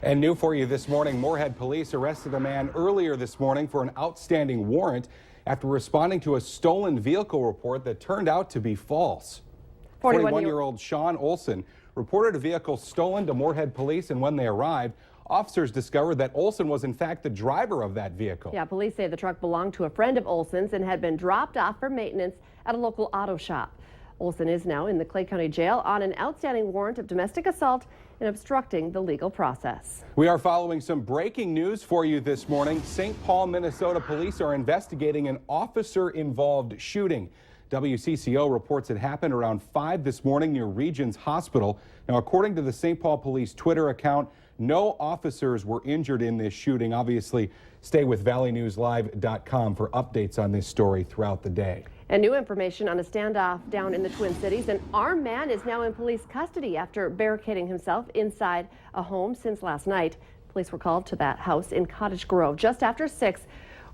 And new for you this morning, Moorhead police arrested a man earlier this morning for an outstanding warrant after responding to a stolen vehicle report that turned out to be false. 41-year-old Sean Olson reported a vehicle stolen to Moorhead police, and when they arrived, officers discovered that Olson was in fact the driver of that vehicle. Yeah, police say the truck belonged to a friend of Olson's and had been dropped off for maintenance at a local auto shop. Olson is now in the Clay County Jail on an outstanding warrant of domestic assault and obstructing the legal process. We are following some breaking news for you this morning. St. Paul, Minnesota police are investigating an officer-involved shooting. WCCO reports it happened around 5 this morning near Regions Hospital. Now, according to the St. Paul Police Twitter account, no officers were injured in this shooting. Obviously, stay with valleynewslive.com for updates on this story throughout the day. And new information on a standoff down in the Twin Cities. An armed man is now in police custody after barricading himself inside a home since last night. Police were called to that house in Cottage Grove just after 6,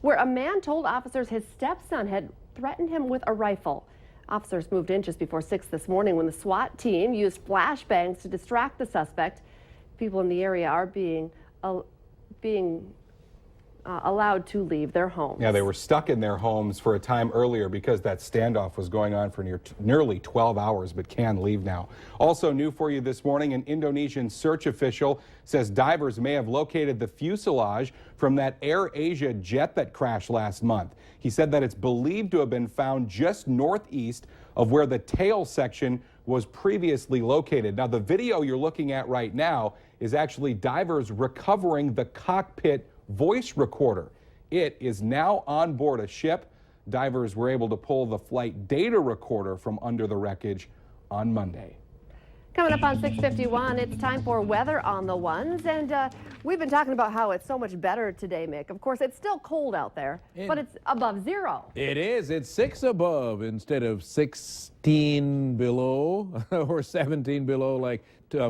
where a man told officers his stepson had threatened him with a rifle. Officers moved in just before 6 this morning when the SWAT team used flashbangs to distract the suspect. People in the area are being allowed to leave their homes. Yeah, they were stuck in their homes for a time earlier because that standoff was going on for nearly 12 hours, but can leave now. Also new for you this morning, an Indonesian search official says divers may have located the fuselage from that Air Asia jet that crashed last month. He said that it's believed to have been found just northeast of where the tail section was previously located. Now, the video you're looking at right now is actually divers recovering the cockpit voice recorder. It is now on board a ship. Divers were able to pull the flight data recorder from under the wreckage on Monday. Coming up on 6:51, it's time for weather on the ones, and we've been talking about how it's so much better today, Mick. Of course, it's still cold out there, but it's above zero. It is. It's 6 above instead of 16 below or 17 below like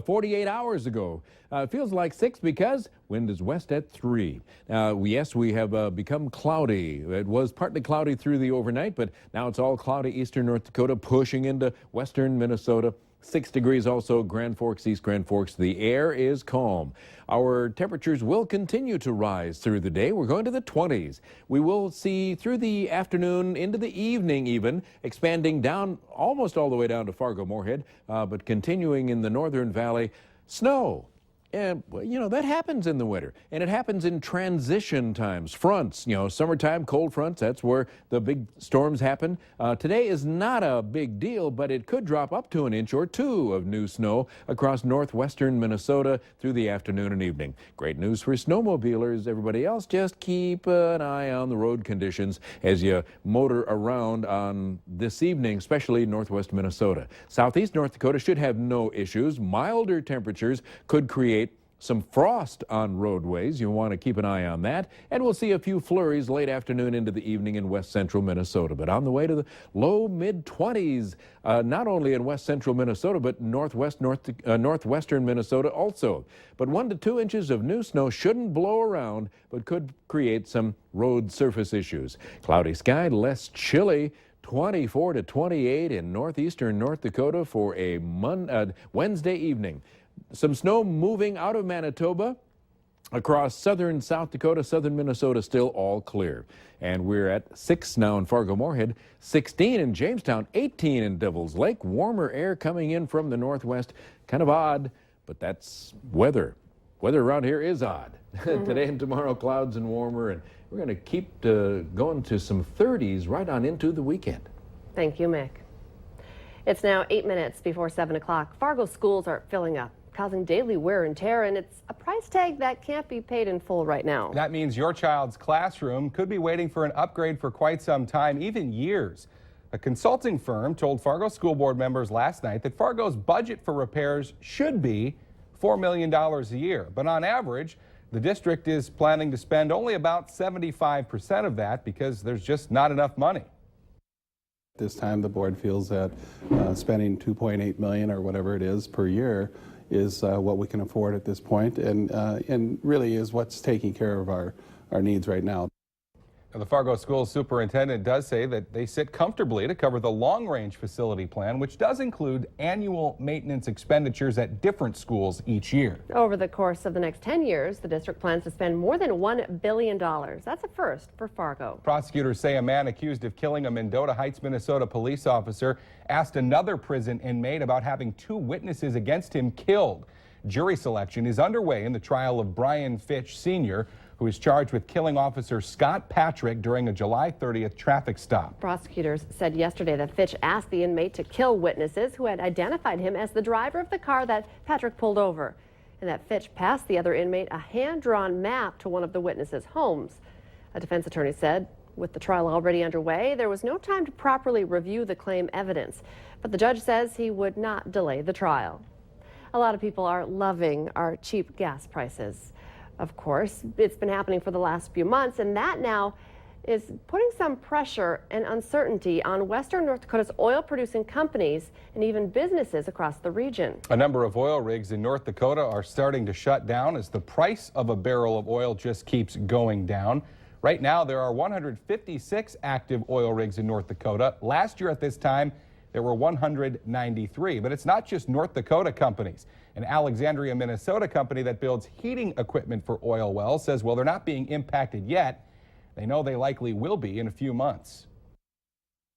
48 hours ago. It feels like 6 because wind is west at 3. Yes, we have become cloudy. It was partly cloudy through the overnight, but now it's all cloudy eastern North Dakota, pushing into western Minnesota. 6 degrees also Grand Forks, East Grand Forks. The air is calm. Our temperatures will continue to rise through the day. We're going to the 20s. We will see through the afternoon into the evening even, expanding down almost all the way down to Fargo-Moorhead, but continuing in the northern valley, snow. And, you know, that happens in the winter, and it happens in transition times. Fronts, you know, summertime, cold fronts, that's where the big storms happen. Today is not a big deal, but it could drop up to an inch or 2 of new snow across northwestern Minnesota through the afternoon and evening. Great news for snowmobilers. Everybody else, just keep an eye on the road conditions as you motor around on this evening, especially northwest Minnesota. Southeast North Dakota should have no issues. Milder temperatures could create some frost on roadways. You want to keep an eye on that. And we'll see a few flurries late afternoon into the evening in west central Minnesota. But on the way to the low mid-20s, not only in west central Minnesota, but northwestern Minnesota also. But 1 to 2 inches of new snow shouldn't blow around, but could create some road surface issues. Cloudy sky, less chilly. 24 to 28 in northeastern North Dakota for a Wednesday evening. Some snow moving out of Manitoba across southern South Dakota, southern Minnesota, still all clear. And we're at 6 now in Fargo-Moorhead, 16 in Jamestown, 18 in Devil's Lake. Warmer air coming in from the northwest. Kind of odd, but that's weather. Weather around here is odd. Today and tomorrow, clouds and warmer, and we're going to keep going to some 30s right on into the weekend. Thank you, Mick. It's now 8 minutes before 7 o'clock. Fargo schools are filling up, causing daily wear and tear, and it's a price tag that can't be paid in full right now. That means your child's classroom could be waiting for an upgrade for quite some time, even years. A consulting firm told Fargo school board members last night that Fargo's budget for repairs should be $4 million a year. But on average, the district is planning to spend only about 75% of that because there's just not enough money. This time the board feels that spending $2.8 million or whatever it is per year is what we can afford at this point, and really is what's taking care of our needs right now. The Fargo School superintendent does say that they sit comfortably to cover the long-range facility plan, which does include annual maintenance expenditures at different schools each year. Over the course of the next 10 years, the district plans to spend more than $1 billion. That's a first for Fargo. Prosecutors say a man accused of killing a Mendota Heights, Minnesota police officer asked another prison inmate about having 2 witnesses against him killed. Jury selection is underway in the trial of Brian Fitch Sr., who is charged with killing Officer Scott Patrick during a July 30th traffic stop. Prosecutors said yesterday that Fitch asked the inmate to kill witnesses who had identified him as the driver of the car that Patrick pulled over, and that Fitch passed the other inmate a hand-drawn map to one of the witnesses' homes. A defense attorney said with the trial already underway, there was no time to properly review the claim evidence, but the judge says he would not delay the trial. A lot of people are loving our cheap gas prices. Of course, it's been happening for the last few months, and that now is putting some pressure and uncertainty on western North Dakota's oil-producing companies and even businesses across the region. A number of oil rigs in North Dakota are starting to shut down as the price of a barrel of oil just keeps going down. Right now, there are 156 active oil rigs in North Dakota. Last year at this time, there were 193. But it's not just North Dakota companies. An Alexandria, Minnesota company that builds heating equipment for oil wells says, well, they're not being impacted yet. They know they likely will be in a few months.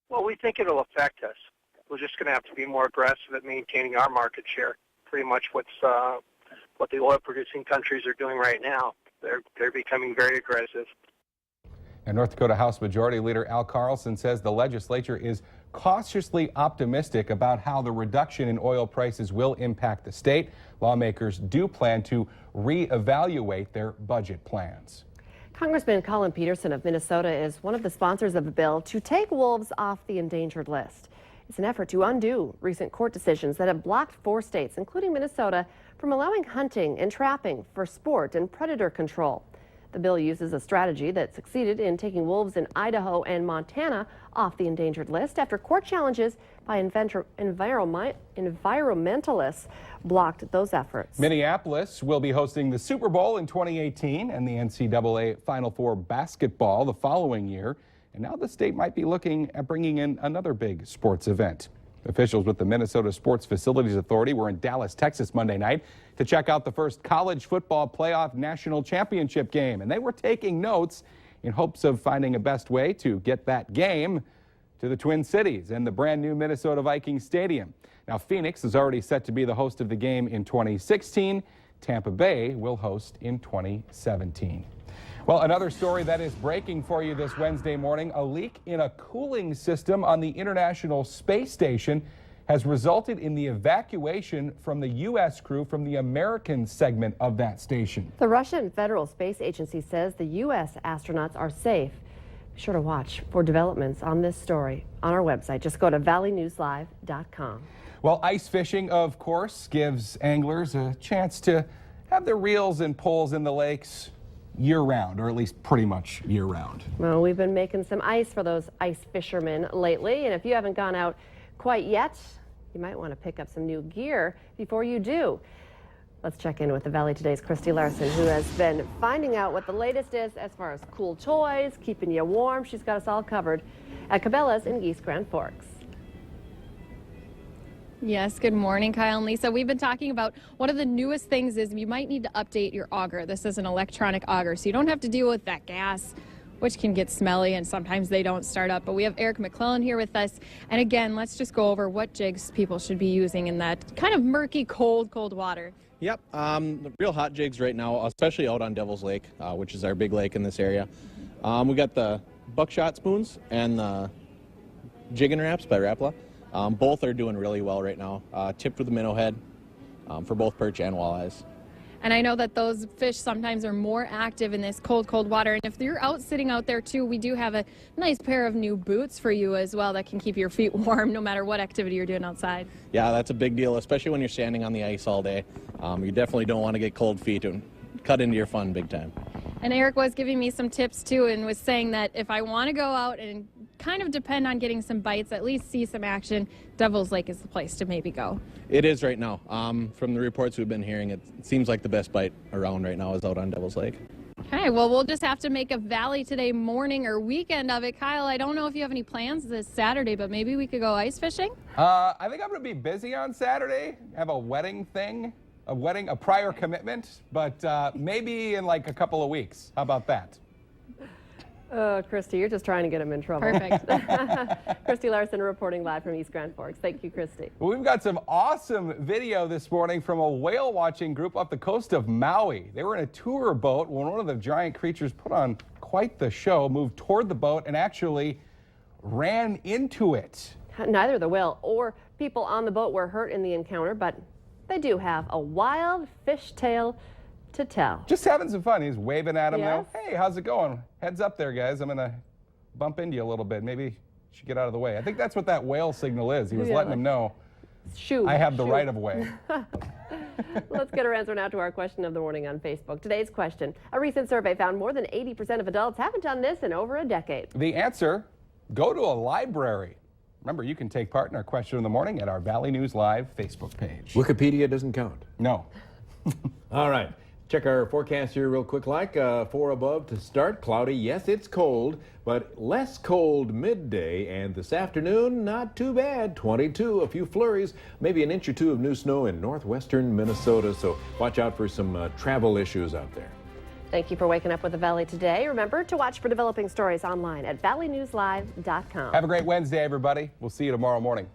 Well, we think it'll affect us. We're just going to have to be more aggressive at maintaining our market share. Pretty much what the oil-producing countries are doing right now. They're becoming very aggressive. And North Dakota House Majority Leader Al Carlson says the legislature is cautiously optimistic about how the reduction in oil prices will impact the state. Lawmakers do plan to reevaluate their budget plans. Congressman Colin Peterson of Minnesota is one of the sponsors of a bill to take wolves off the endangered list. It's an effort to undo recent court decisions that have blocked 4 states, including Minnesota, from allowing hunting and trapping for sport and predator control. The bill uses a strategy that succeeded in taking wolves in Idaho and Montana off the endangered list after court challenges by environmentalists blocked those efforts. Minneapolis will be hosting the Super Bowl in 2018 and the NCAA Final Four basketball the following year. And now the state might be looking at bringing in another big sports event. Officials with the Minnesota Sports Facilities Authority were in Dallas, Texas Monday night to check out the first college football playoff national championship game. And they were taking notes in hopes of finding a best way to get that game to the Twin Cities and the brand new Minnesota Vikings Stadium. Now, Phoenix is already set to be the host of the game in 2016. Tampa Bay will host in 2017. Well, another story that is breaking for you this Wednesday morning, a leak in a cooling system on the International Space Station has resulted in the evacuation from the U.S. crew from the American segment of that station. The Russian Federal Space Agency says the U.S. astronauts are safe. Be sure to watch for developments on this story on our website. Just go to valleynewslive.com. Well, ice fishing, of course, gives anglers a chance to have their reels and poles in the lakes year-round, or at least pretty much year-round. Well, we've been making some ice for those ice fishermen lately, and if you haven't gone out quite yet, you might want to pick up some new gear before you do. Let's check in with the Valley Today's Christy Larson, who has been finding out what the latest is as far as cool toys, keeping you warm. She's got us all covered at Cabela's in East Grand Forks. Yes, good morning, Kyle and Lisa. We've been talking about one of the newest things is you might need to update your auger. This is an electronic auger, so you don't have to deal with that gas, which can get smelly and sometimes they don't start up. But we have Eric McClellan here with us. And again, let's just go over what jigs people should be using in that kind of murky, cold water. Yep, the real hot jigs right now, especially out on Devil's Lake, which is our big lake in this area. We got the buckshot spoons and the jigging wraps by Rapala. Both are doing really well right now. Tipped with a minnow head for both perch and walleyes. And I know that those fish sometimes are more active in this cold water. And if you're out sitting out there too, we do have a nice pair of new boots for you as well that can keep your feet warm no matter what activity you're doing outside. Yeah, that's a big deal, especially when you're standing on the ice all day. You definitely don't want to get cold feet and cut into your fun big time. And Eric was giving me some tips too and was saying that if I want to go out and kind of depend on getting some bites, at least see some action, Devil's Lake is the place to maybe go. It is right now. From the reports we've been hearing, it seems like the best bite around right now is out on Devil's Lake. Okay, well, we'll just have to make a Valley Today morning or weekend of it. Kyle, I don't know if you have any plans this Saturday, but maybe we could go ice fishing? I think I'm going to be busy on Saturday. I have a wedding thing, a prior commitment, but maybe in like a couple of weeks. How about that? Christy, you're just trying to get him in trouble. Perfect. Christy Larson reporting live from East Grand Forks. Thank you, Christy. Well, we've got some awesome video this morning from a whale watching group off the coast of Maui. They were in a tour boat when one of the giant creatures put on quite the show, moved toward the boat, and actually ran into it. Neither the whale or people on the boat were hurt in the encounter, but they do have a wild fish tale to tell. Just having some fun. He's waving at him Yes. now. Hey, how's it going? Heads up there, guys. I'm going to bump into you a little bit. Maybe you should get out of the way. I think that's what that whale signal is. He was Yeah, letting like, him know, Shoo, I have the shoo. right of way. Let's get our answer now to our question of the morning on Facebook. Today's question: a recent survey found more than 80% of adults haven't done this in over a decade. The answer, go to a library. Remember, you can take part in our question of the morning at our Valley News Live Facebook page. Wikipedia doesn't count. No. All right. Check our forecast here real quick. 4 above to start. Cloudy. Yes, it's cold, but less cold midday. And this afternoon, not too bad. 22, a few flurries, maybe an inch or two of new snow in northwestern Minnesota. So watch out for some travel issues out there. Thank you for waking up with the Valley today. Remember to watch for developing stories online at valleynewslive.com. Have a great Wednesday, everybody. We'll see you tomorrow morning.